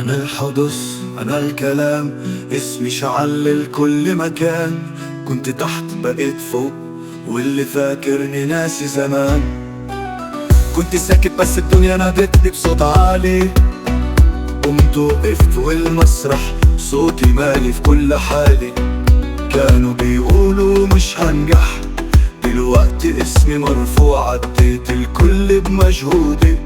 أنا الحدث، أنا الكلام، اسمي شعل لكل مكان. كنت تحت بقيت فوق، واللي فاكرني ناسي زمان. كنت ساكت بس الدنيا نادتني بصوت عالي. قمت وقفت والمسرح صوتي مالي في كل حالي. كانوا بيقولوا مش هنجح، دلوقتي اسمي مرفوع، عديت الكل بمجهودي.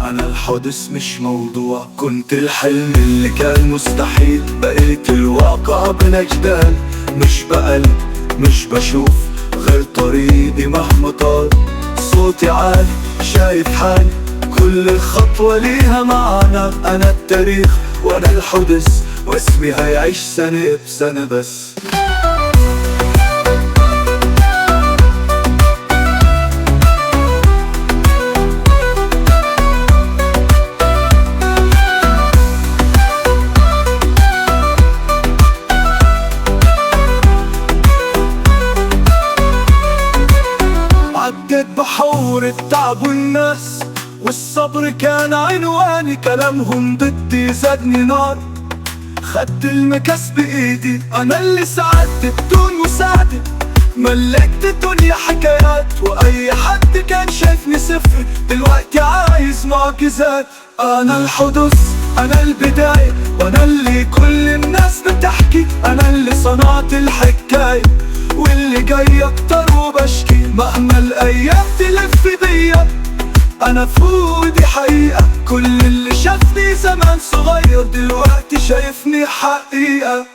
أنا الحدث مش موضوع، كنت الحلم اللي كان مستحيل، بقيت الواقع بنجدان. مش بقلب، مش بشوف غير طريقي مهما طال. صوتي عالي، شايف حالي، كل خطوة ليها معنى. أنا التاريخ وأنا الحدث، واسمي هيعيش سنة بسنة بس. عديت بحور التعب والناس، والصبر كان عنواني. كلامهم ضدي زادني نار، خدت المكاس بإيدي. أنا اللي ساعدت بدون مساعدة، ملكت الدنيا حكايات. وأي حد كان شايفني صفر، دلوقتي عايز معجزات. أنا الحدث، أنا البداية، وأنا اللي كل الناس بتحكي. أنا اللي صنعت الحكاية، واللي جاي أكتر وبشكي. مهما الأيام تلف بيا، أنا فوق دي حقيقة. كل اللي شافني زمان صغير، دلوقتي شايفني حقيقة.